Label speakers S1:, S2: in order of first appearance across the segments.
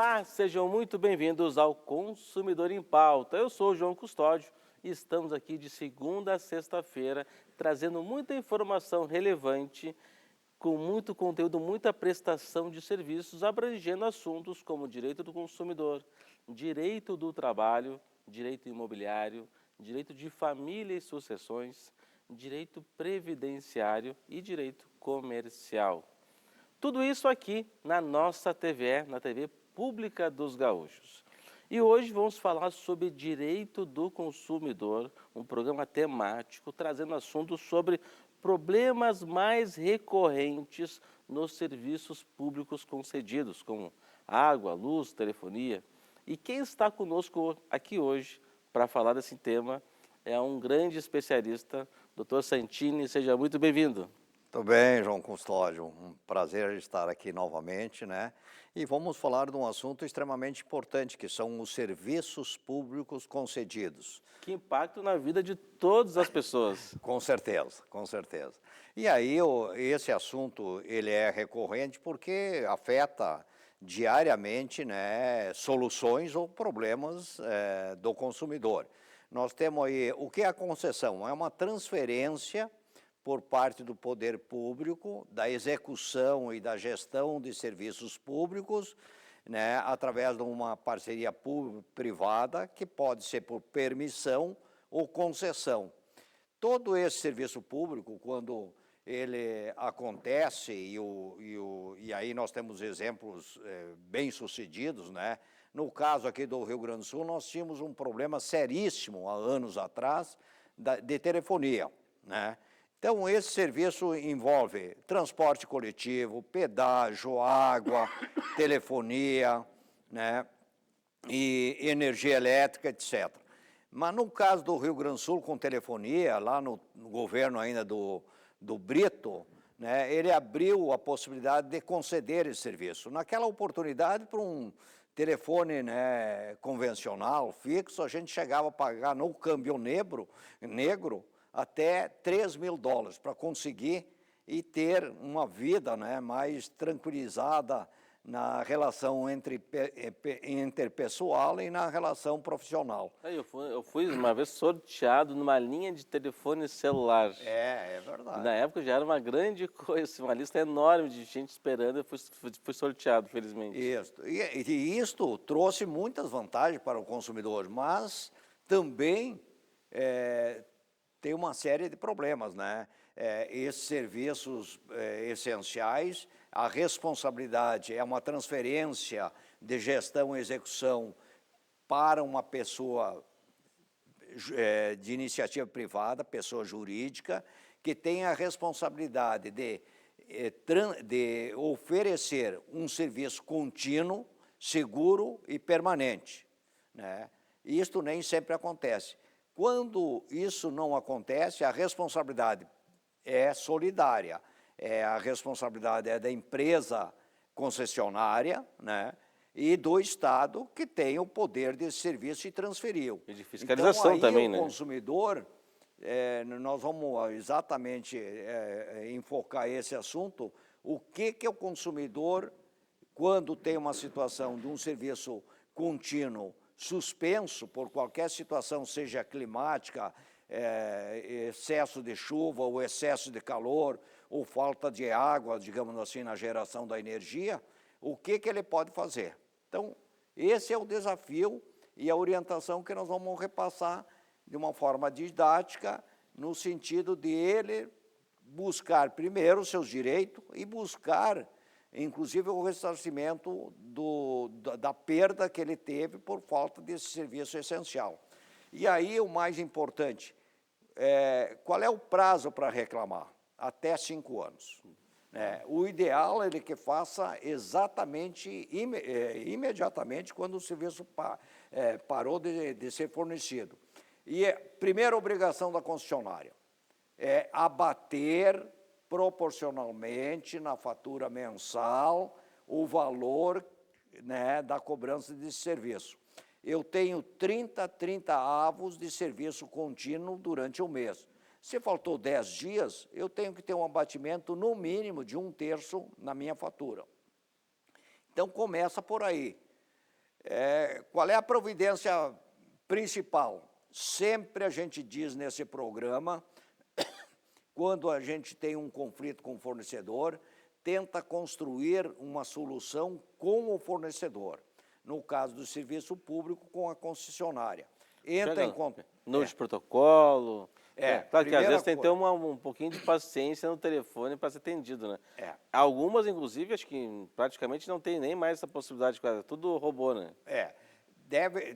S1: Olá, sejam muito bem-vindos ao Consumidor em Pauta. Eu sou o João Custódio e estamos aqui de segunda a sexta-feira trazendo muita informação relevante, com muito conteúdo, muita prestação de serviços, abrangendo assuntos como direito do consumidor, direito do trabalho, direito imobiliário, direito de família e sucessões, direito previdenciário e direito comercial. Tudo isso aqui na nossa TVE, na TV Pública dos Gaúchos. E hoje vamos falar sobre direito do consumidor, um programa temático trazendo assuntos sobre problemas mais recorrentes nos serviços públicos concedidos, como água, luz, telefonia. E quem está conosco aqui hoje para falar desse tema é um grande especialista, Dr. Santini. Seja muito bem-vindo.
S2: Tudo bem, João Custódio, um prazer estar aqui novamente, né? E vamos falar de um assunto extremamente importante, que são os serviços públicos concedidos.
S1: Que impacto na vida de todas as pessoas.
S2: Com certeza, com certeza. E aí, esse assunto, ele é recorrente porque afeta diariamente, né, soluções ou problemas do consumidor. Nós temos aí, o que é a concessão? É uma transferência por parte do poder público, da execução e da gestão de serviços públicos, né, através de uma parceria público-privada, que pode ser por permissão ou concessão. Todo esse serviço público, quando ele acontece, e aí nós temos exemplos bem-sucedidos, né? No caso aqui do Rio Grande do Sul, nós tínhamos um problema seríssimo há anos atrás de telefonia, né? Então, esse serviço envolve transporte coletivo, pedágio, água, telefonia, né, e energia elétrica, etc. Mas no caso do Rio Grande do Sul, com telefonia, lá no governo ainda do Brito, né, ele abriu a possibilidade de conceder esse serviço. Naquela oportunidade, para um telefone, né, convencional, fixo, a gente chegava a pagar no câmbio negro até $3.000 para conseguir e ter uma vida, né, mais tranquilizada na relação interpessoal e na relação profissional.
S1: Eu fui uma vez sorteado numa linha de telefone celular.
S2: É verdade.
S1: E na época já era uma grande coisa, uma lista enorme de gente esperando. Eu fui sorteado, felizmente.
S2: Isso. E isto trouxe muitas vantagens para o consumidor, mas também tem uma série de problemas, né? Esses serviços essenciais, a responsabilidade é uma transferência de gestão e execução para uma pessoa de iniciativa privada, pessoa jurídica, que tem a responsabilidade de oferecer um serviço contínuo, seguro e permanente, né? Isto nem sempre acontece. Quando isso não acontece, a responsabilidade é solidária, a responsabilidade é da empresa concessionária, né, e do Estado, que tem o poder desse serviço e transferiu.
S1: E de fiscalização
S2: então, aí,
S1: também,
S2: o
S1: né?
S2: consumidor, nós vamos exatamente enfocar esse assunto, o que o consumidor, quando tem uma situação de um serviço contínuo, suspenso por qualquer situação, seja climática, excesso de chuva ou excesso de calor, ou falta de água, digamos assim, na geração da energia, o que ele pode fazer? Então, esse é o desafio e a orientação que nós vamos repassar de uma forma didática, no sentido de ele buscar primeiro os seus direitos e buscar inclusive o ressarcimento da perda que ele teve por falta desse serviço essencial. E aí o mais importante, qual é o prazo para reclamar? Até 5 anos. O ideal é que faça exatamente, imediatamente, quando o serviço parou de ser fornecido. E a primeira obrigação da concessionária é abater proporcionalmente na fatura mensal o valor, né, da cobrança desse serviço. Eu tenho 30 avos de serviço contínuo durante o mês. Se faltou 10 dias, eu tenho que ter um abatimento no mínimo de 1/3 na minha fatura. Então começa por aí. Qual é a providência principal? Sempre a gente diz nesse programa, quando a gente tem um conflito com o fornecedor, tenta construir uma solução com o fornecedor. No caso do serviço público, com a concessionária. Entra em contato.
S1: Número de protocolo. Claro que às vezes tem que ter um pouquinho de paciência no telefone para ser atendido, né? Algumas, inclusive, acho que praticamente não tem nem mais essa possibilidade, tudo robô, né?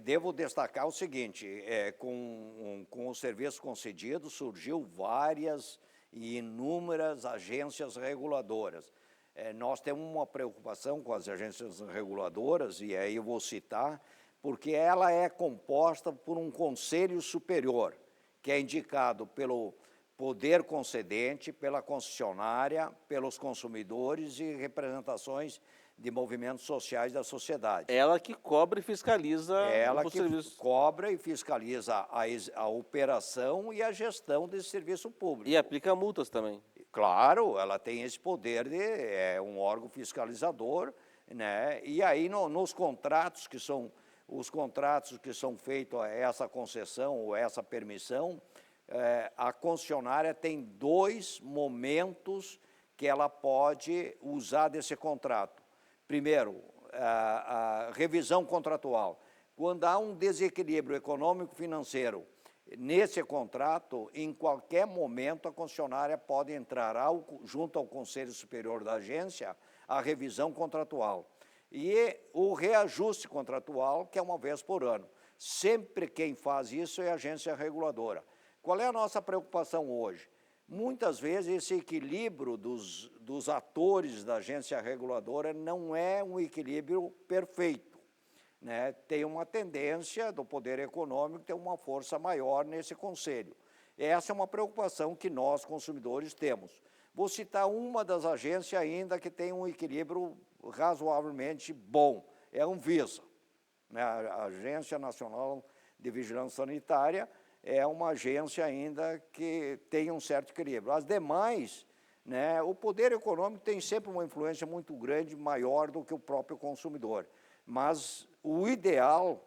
S2: Devo destacar o seguinte, com o serviço concedido, surgiu várias e inúmeras agências reguladoras. Nós temos uma preocupação com as agências reguladoras, e aí eu vou citar, porque ela é composta por um conselho superior, que é indicado pelo poder concedente, pela concessionária, pelos consumidores e representações de movimentos sociais da sociedade.
S1: Ela que cobra e fiscaliza
S2: o serviço. Cobra e fiscaliza a operação e a gestão desse serviço público.
S1: E aplica multas também.
S2: Claro, ela tem esse poder é um órgão fiscalizador, né? E aí nos contratos que são feitos essa concessão ou essa permissão, a concessionária tem 2 momentos que ela pode usar desse contrato. Primeiro, a revisão contratual. Quando há um desequilíbrio econômico-financeiro nesse contrato, em qualquer momento a concessionária pode entrar junto ao Conselho Superior da agência a revisão contratual. E o reajuste contratual, que é uma vez por ano. Sempre quem faz isso é a agência reguladora. Qual é a nossa preocupação hoje? Muitas vezes esse equilíbrio dos atores da agência reguladora não é um equilíbrio perfeito, né? Tem uma tendência do poder econômico ter uma força maior nesse conselho. Essa é uma preocupação que nós, consumidores, temos. Vou citar uma das agências ainda que tem um equilíbrio razoavelmente bom, é a Anvisa, né? A Agência Nacional de Vigilância Sanitária é uma agência ainda que tem um certo equilíbrio. As demais, né, o poder econômico tem sempre uma influência muito grande, maior do que o próprio consumidor. Mas o ideal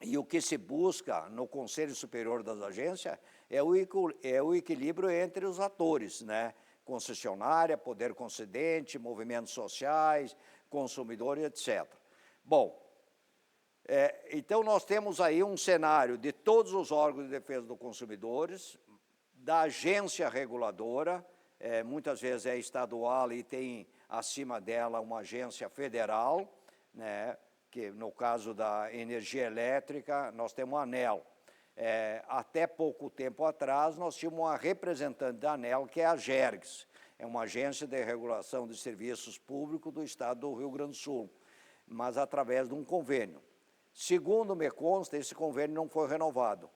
S2: e o que se busca no Conselho Superior das Agências é o equilíbrio entre os atores, né? Concessionária, poder concedente, movimentos sociais, consumidores, etc. Bom, então nós temos aí um cenário de todos os órgãos de defesa dos consumidores, da agência reguladora, muitas vezes é estadual e tem acima dela uma agência federal, né, que no caso da energia elétrica nós temos a ANEEL. Até pouco tempo atrás nós tínhamos uma representante da ANEEL, que é a GERGS, é uma agência de regulação de serviços públicos do estado do Rio Grande do Sul, mas através de um convênio. Segundo me consta, esse convênio não foi renovado.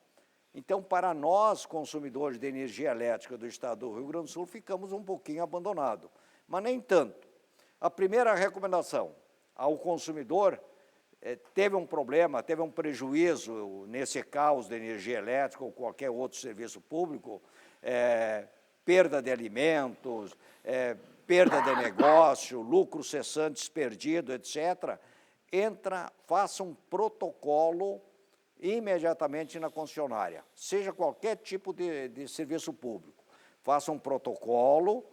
S2: Então, para nós, consumidores de energia elétrica do estado do Rio Grande do Sul, ficamos um pouquinho abandonados. Mas nem tanto. A primeira recomendação ao consumidor, teve um problema, teve um prejuízo nesse caos de energia elétrica ou qualquer outro serviço público, perda de alimentos, perda de negócio, lucros cessantes perdidos, etc., faça um protocolo imediatamente na concessionária, seja qualquer tipo de serviço público. Faça um protocolo,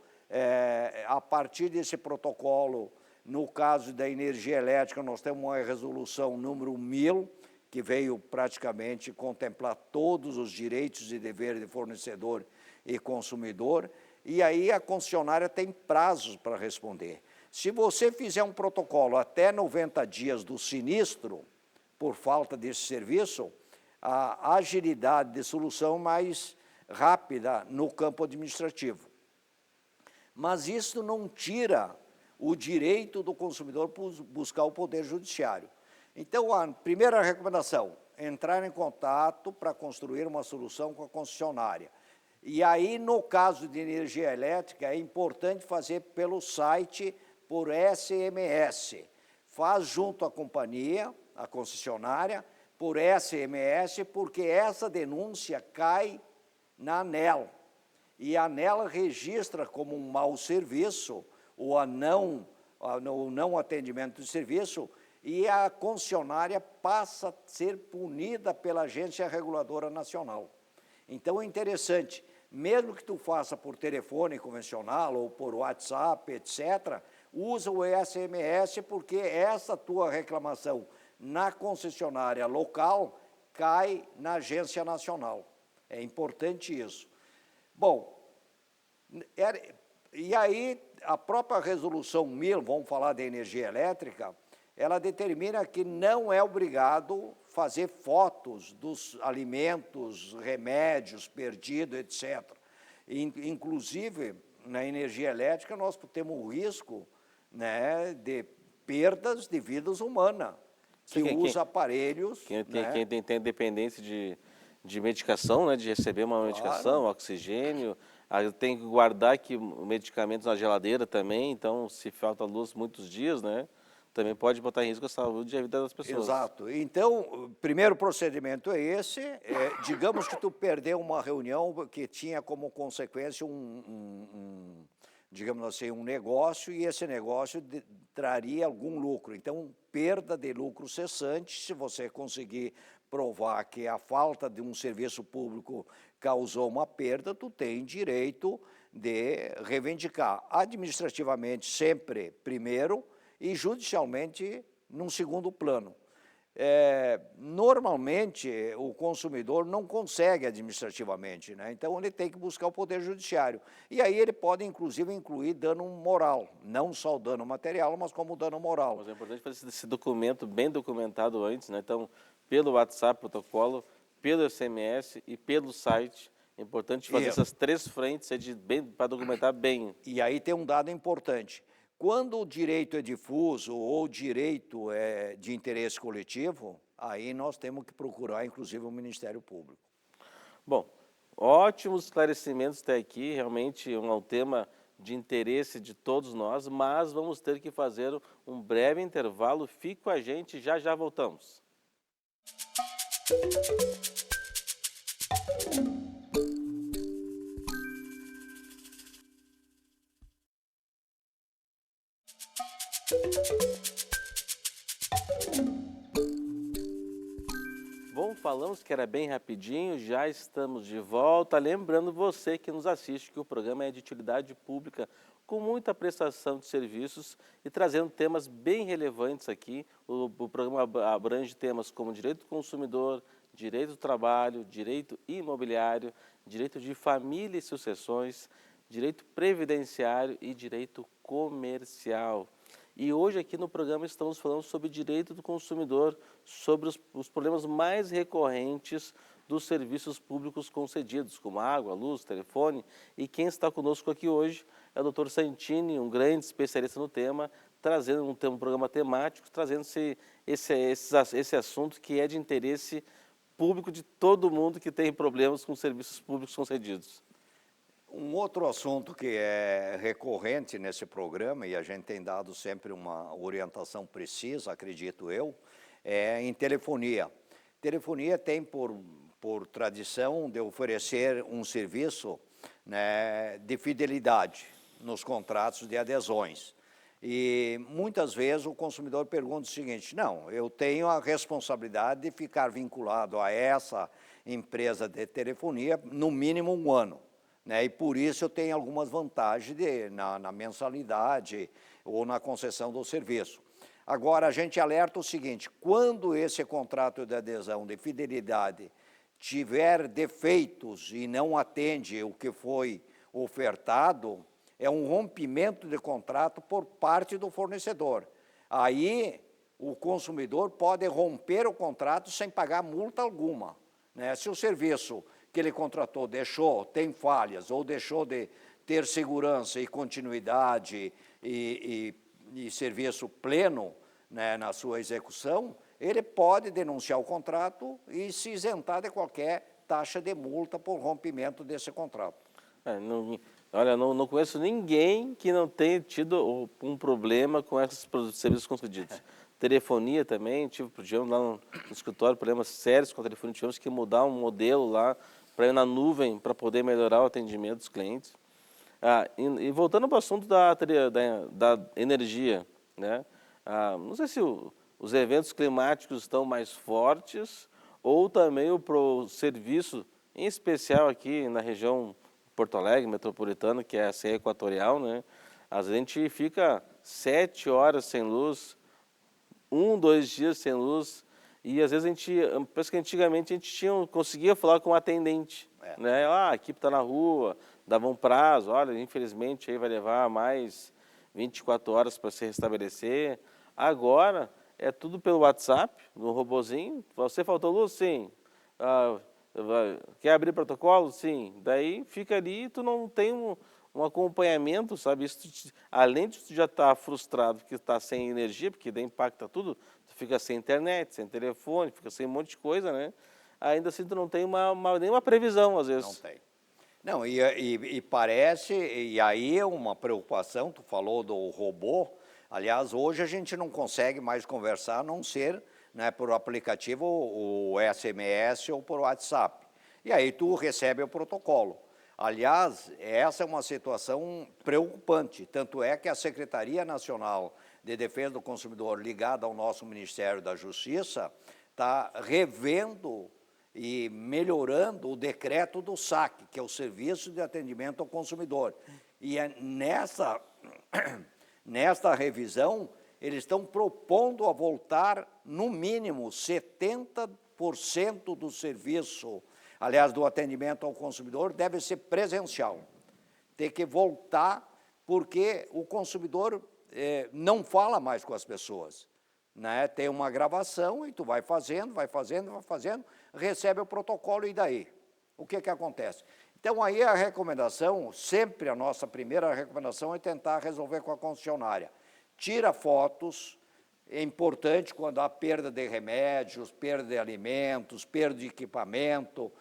S2: a partir desse protocolo, no caso da energia elétrica, nós temos uma resolução número 1000, que veio praticamente contemplar todos os direitos e deveres de fornecedor e consumidor, e aí a concessionária tem prazos para responder. Se você fizer um protocolo até 90 dias do sinistro, por falta desse serviço, a agilidade de solução mais rápida no campo administrativo. Mas isso não tira o direito do consumidor por buscar o Poder Judiciário. Então, a primeira recomendação, entrar em contato para construir uma solução com a concessionária. E aí, no caso de energia elétrica, é importante fazer pelo site, por SMS. Faz junto à companhia, à concessionária, por SMS, porque essa denúncia cai na ANEEL. E a ANEEL registra como um mau serviço, ou o não atendimento de serviço, e a concessionária passa a ser punida pela Agência Reguladora Nacional. Então é interessante, mesmo que tu faça por telefone convencional ou por WhatsApp, etc., usa o SMS, porque essa tua reclamação na concessionária local cai na Agência Nacional. É importante isso. Bom, e aí a própria resolução 1000, vamos falar de energia elétrica, ela determina que não é obrigado fazer fotos dos alimentos, remédios perdidos, etc. Inclusive, na energia elétrica, nós temos o risco, né, de perdas de vidas humanas, que usa aparelhos...
S1: Quem tem dependência de medicação, né, de receber uma medicação, oxigênio, tem que guardar aqui medicamentos na geladeira também, então se falta luz muitos dias, né, também pode botar em risco a saúde e a vida das pessoas.
S2: Exato. Então, o primeiro procedimento é esse. Digamos que tu perdeu uma reunião que tinha como consequência digamos assim, um negócio, e esse negócio traria algum lucro. Então, perda de lucro cessante, se você conseguir provar que a falta de um serviço público causou uma perda, tu tem direito de reivindicar administrativamente sempre primeiro e judicialmente num segundo plano. Normalmente, o consumidor não consegue administrativamente, né? Então ele tem que buscar o Poder Judiciário. E aí ele pode, inclusive, incluir dano moral, não só o dano material, mas como o dano moral.
S1: Mas é importante fazer esse documento bem documentado antes, né? Então, pelo WhatsApp, protocolo, pelo SMS e pelo site. É importante fazer essas três frentes para documentar bem.
S2: E aí tem um dado importante. Quando o direito é difuso ou o direito é de interesse coletivo, aí nós temos que procurar, inclusive, o Ministério Público.
S1: Bom, ótimos esclarecimentos até aqui, realmente é um tema de interesse de todos nós, mas vamos ter que fazer um breve intervalo. Fique com a gente, já já voltamos. Bom, falamos que era bem rapidinho, já estamos de volta. Lembrando você que nos assiste que o programa é de utilidade pública, com muita prestação de serviços e trazendo temas bem relevantes aqui. O programa abrange temas como direito do consumidor, direito do trabalho, direito imobiliário, direito de família e sucessões, direito previdenciário e direito comercial. E hoje aqui no programa estamos falando sobre direito do consumidor, sobre os problemas mais recorrentes dos serviços públicos concedidos, como água, luz, telefone. E quem está conosco aqui hoje é o Dr. Santini, um grande especialista no tema, trazendo um programa temático, trazendo esse assunto que é de interesse público de todo mundo que tem problemas com serviços públicos concedidos.
S2: Um outro assunto que é recorrente nesse programa, e a gente tem dado sempre uma orientação precisa, acredito eu, é em telefonia. Telefonia tem por tradição de oferecer um serviço, né, de fidelidade nos contratos de adesões. E muitas vezes o consumidor pergunta o seguinte: não, eu tenho a responsabilidade de ficar vinculado a essa empresa de telefonia no mínimo 1 ano. Né, e por isso eu tenho algumas vantagens na mensalidade ou na concessão do serviço. Agora, a gente alerta o seguinte: quando esse contrato de adesão de fidelidade tiver defeitos e não atende o que foi ofertado, é um rompimento de contrato por parte do fornecedor. Aí, o consumidor pode romper o contrato sem pagar multa alguma. Né? Se o serviço que ele contratou tem falhas ou deixou de ter segurança e continuidade e serviço pleno, né, na sua execução, ele pode denunciar o contrato e se isentar de qualquer taxa de multa por rompimento desse contrato.
S1: Olha, não conheço ninguém que não tenha tido um problema com esses serviços concedidos. Telefonia também, tivemos lá no escritório problemas sérios com a telefonia, tivemos que mudar um modelo lá para ir na nuvem, para poder melhorar o atendimento dos clientes. E voltando para o assunto da energia, né? Não sei se o os eventos climáticos estão mais fortes ou também o serviço, em especial aqui na região Porto Alegre, metropolitana, que é a serra equatorial, né? Às vezes a gente fica 7 horas sem luz, 2 dias sem luz, e às vezes parece que antigamente a gente conseguia falar com o atendente, né? A equipe está na rua, dava um prazo, olha, infelizmente aí vai levar mais 24 horas para se restabelecer. Agora é tudo pelo WhatsApp, no robozinho. Você faltou luz? Sim. Quer abrir protocolo? Sim. Daí fica ali e tu não tem um acompanhamento, sabe? Além de tu já estar frustrado porque está sem energia, porque daí impacta tudo, tu fica sem internet, sem telefone, fica sem um monte de coisa, né? Ainda assim tu não tem nenhuma previsão, às vezes.
S2: Não tem. Não, e parece, e aí é uma preocupação, tu falou do robô, aliás, hoje a gente não consegue mais conversar, a não ser, né, por aplicativo, o SMS ou por WhatsApp. E aí tu recebe o protocolo. Aliás, essa é uma situação preocupante, tanto é que a Secretaria Nacional de Defesa do Consumidor, ligada ao nosso Ministério da Justiça, está revendo e melhorando o decreto do SAC, que é o Serviço de Atendimento ao Consumidor. E nesta revisão, eles estão propondo a voltar, no mínimo, 70% do serviço, aliás, do atendimento ao consumidor, deve ser presencial. Tem que voltar, porque o consumidor não fala mais com as pessoas, né? Tem uma gravação e tu vai fazendo, recebe o protocolo e daí? O que acontece? Então, aí a recomendação, sempre a nossa primeira recomendação é tentar resolver com a concessionária. Tira fotos, é importante quando há perda de remédios, perda de alimentos, perda de equipamento,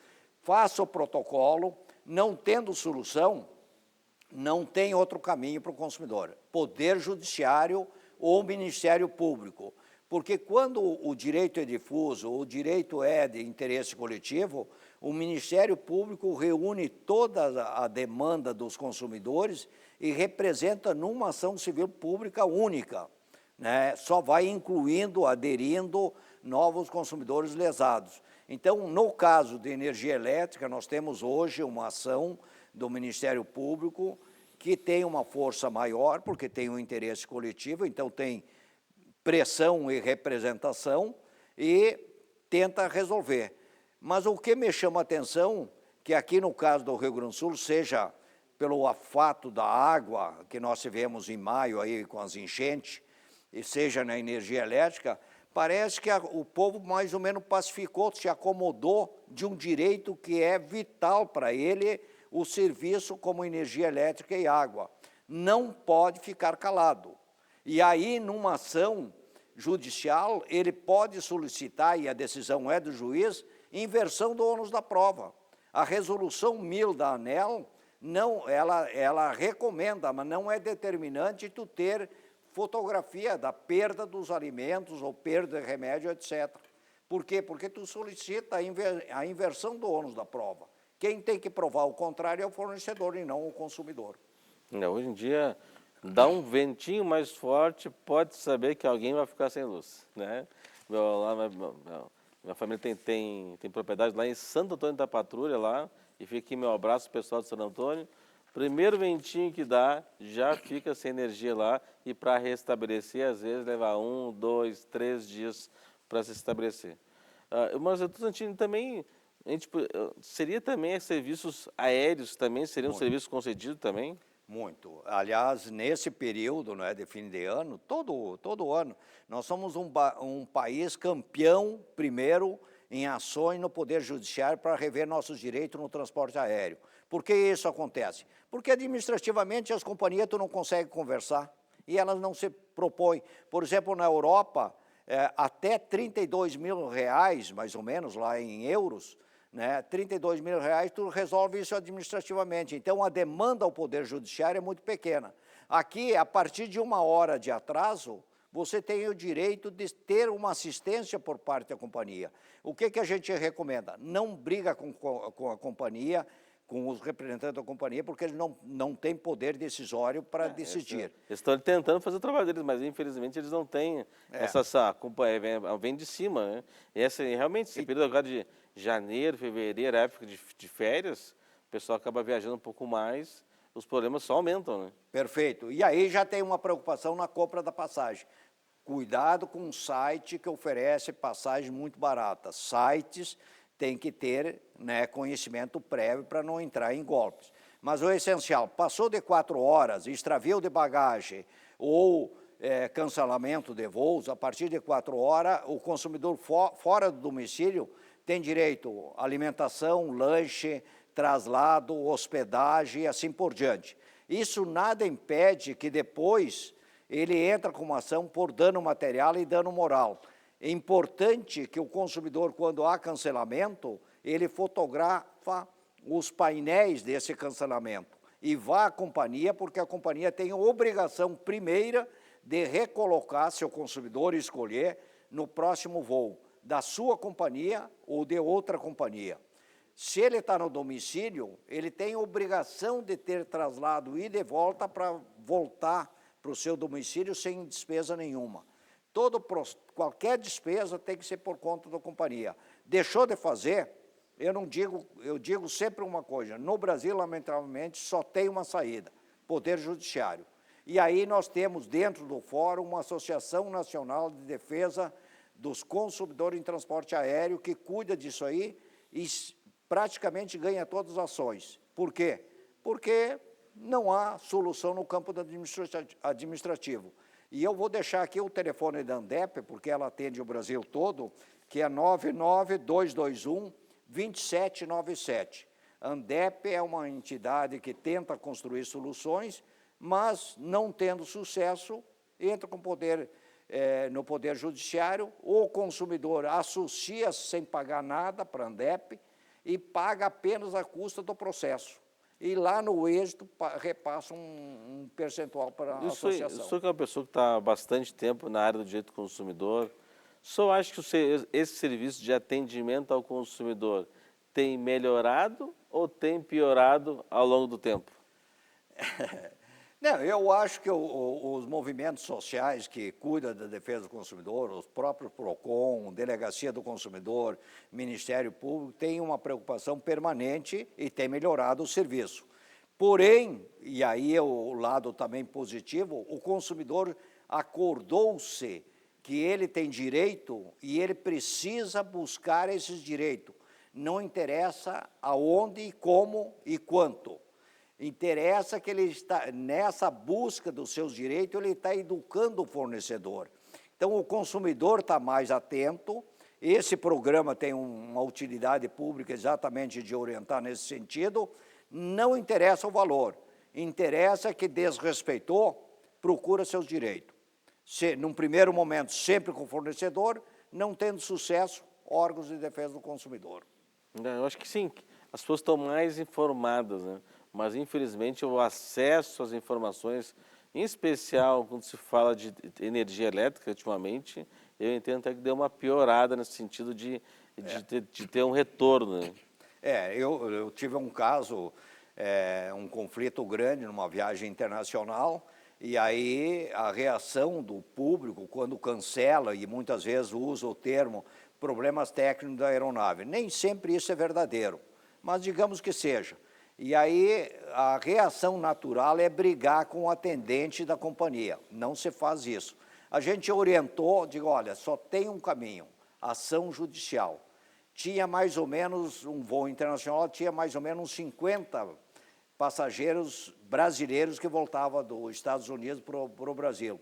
S2: faça o protocolo, não tendo solução, não tem outro caminho para o consumidor. Poder Judiciário ou Ministério Público. Porque quando o direito é difuso, o direito é de interesse coletivo, o Ministério Público reúne toda a demanda dos consumidores e representa numa ação civil pública única, né? Só vai incluindo, aderindo novos consumidores lesados. Então, no caso de energia elétrica, nós temos hoje uma ação do Ministério Público que tem uma força maior, porque tem um interesse coletivo, então tem pressão e representação e tenta resolver. Mas o que me chama a atenção, que aqui no caso do Rio Grande do Sul, seja pelo fato da água que nós tivemos em maio aí com as enchentes, e seja na energia elétrica, parece que o povo mais ou menos pacificou, se acomodou de um direito que é vital para ele, o serviço como energia elétrica e água. Não pode ficar calado. E aí, numa ação judicial, ele pode solicitar, e a decisão é do juiz, inversão do ônus da prova. A resolução 1000 da ANEEL, não, ela recomenda, mas não é determinante tu ter fotografia da perda dos alimentos ou perda de remédio, etc. Por quê? Porque tu solicita a inversão do ônus da prova. Quem tem que provar o contrário é o fornecedor e não o consumidor.
S1: Hoje em dia, dá um ventinho mais forte, pode saber que alguém vai ficar sem luz, né? Minha família tem propriedade lá em Santo Antônio da Patrulha, lá, e fica aqui meu abraço pessoal de Santo Antônio. Primeiro ventinho que dá, já fica sem energia lá, e para restabelecer, às vezes, leva 1, 2, 3 dias para se estabelecer. Mas eu estou sentindo também, seria também serviços aéreos também, seriam serviços concedidos também?
S2: Muito. Aliás, nesse período, né, de fim de ano, todo ano, nós somos um país campeão, primeiro, em ações no Poder Judiciário para rever nossos direitos no transporte aéreo. Por que isso acontece? Porque administrativamente as companhias tu não consegue conversar e elas não se propõem. Por exemplo, na Europa, até 32 mil reais, mais ou menos, lá em euros, né, 32 mil reais, tu resolve isso administrativamente. Então, a demanda ao Poder Judiciário é muito pequena. Aqui, a partir de 1 hora de atraso, você tem o direito de ter uma assistência por parte da companhia. O que a gente recomenda? Não briga com a companhia, com os representantes da companhia, porque eles não têm poder decisório para decidir.
S1: Eles estão tentando fazer o trabalho deles, mas infelizmente eles não têm essa companhia, vem de cima, né? E realmente, esse período agora de janeiro, fevereiro, época de férias, o pessoal acaba viajando um pouco mais, os problemas só aumentam, né?
S2: Perfeito. E aí já tem uma preocupação na compra da passagem. Cuidado com um site que oferece passagem muito barata. Sites têm que ter, né, conhecimento prévio para não entrar em golpes. Mas o essencial, passou de 4 horas, extravio de bagagem ou cancelamento de voos, a partir de 4 horas, o consumidor fora do domicílio tem direito à alimentação, lanche, traslado, hospedagem e assim por diante. Isso nada impede que depois ele entra com uma ação por dano material e dano moral. É importante que o consumidor, quando há cancelamento, ele fotografa os painéis desse cancelamento e vá à companhia, porque a companhia tem a obrigação primeira de recolocar, se o consumidor escolher, no próximo voo, da sua companhia ou de outra companhia. Se ele está no domicílio, ele tem a obrigação de ter traslado ida e volta para voltar para o seu domicílio sem despesa nenhuma. Qualquer despesa tem que ser por conta da companhia. Deixou de fazer, eu digo sempre uma coisa, no Brasil, lamentavelmente, só tem uma saída, Poder Judiciário. E aí nós temos dentro do fórum uma Associação Nacional de Defesa dos Consumidores em Transporte Aéreo que cuida disso aí e praticamente ganha todas as ações. Por quê? Porque não há solução no campo administrativo. E eu vou deixar aqui o telefone da Andep, porque ela atende o Brasil todo, que é 99221-2797. A Andep é uma entidade que tenta construir soluções, mas não tendo sucesso, entra com poder, no Poder Judiciário, o consumidor associa-se sem pagar nada para a Andep e paga apenas a custa do processo. E lá no êxito repassa um percentual para a associação.
S1: O senhor que é uma pessoa que está há bastante tempo na área do direito do consumidor, o senhor acha que esse serviço de atendimento ao consumidor tem melhorado ou tem piorado ao longo do tempo?
S2: Não, eu acho que os movimentos sociais que cuidam da defesa do consumidor, os próprios PROCON, Delegacia do Consumidor, Ministério Público, têm uma preocupação permanente e têm melhorado o serviço. Porém, e aí é o lado também positivo, o consumidor acordou-se que ele tem direito e ele precisa buscar esses direitos. Não interessa aonde, como e quanto. Interessa que ele está, nessa busca dos seus direitos, ele está educando o fornecedor. Então, o consumidor está mais atento, esse programa tem uma utilidade pública exatamente de orientar nesse sentido, não interessa o valor, interessa que desrespeitou, procura seus direitos. Num primeiro momento, sempre com o fornecedor, não tendo sucesso, órgãos de defesa do consumidor.
S1: Eu acho que sim, as pessoas estão mais informadas, né? Mas, infelizmente, o acesso às informações, em especial quando se fala de energia elétrica, ultimamente, eu entendo até que deu uma piorada nesse sentido de ter um retorno, né?
S2: Eu tive um caso, um conflito grande numa viagem internacional, e aí a reação do público, quando cancela, e muitas vezes usa o termo problemas técnicos da aeronave, nem sempre isso é verdadeiro, mas digamos que seja. E aí a reação natural é brigar com o atendente da companhia, não se faz isso. A gente orientou, digo, olha, só tem um caminho, ação judicial. Tinha mais ou menos, um voo internacional, tinha mais ou menos uns 50 passageiros brasileiros que voltavam dos Estados Unidos para o Brasil.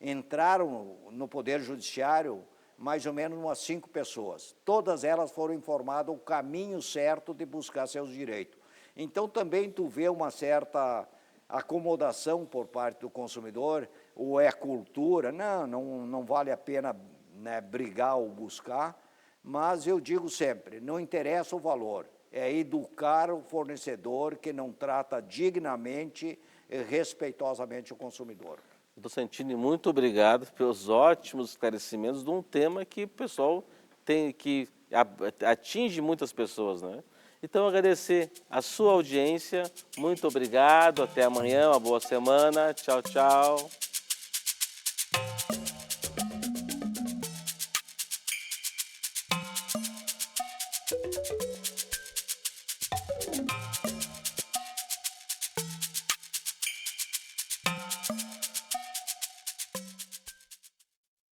S2: Entraram no Poder Judiciário mais ou menos umas 5 pessoas. Todas elas foram informadas o caminho certo de buscar seus direitos. Então, também tu vê uma certa acomodação por parte do consumidor, ou é cultura, não vale a pena, né, brigar ou buscar, mas eu digo sempre, não interessa o valor, é educar o fornecedor que não trata dignamente e respeitosamente o consumidor.
S1: Doutor Santini, muito obrigado pelos ótimos esclarecimentos de um tema que o pessoal que atinge muitas pessoas, né? Então, agradecer a sua audiência. Muito obrigado. Até amanhã. Uma boa semana. Tchau, tchau.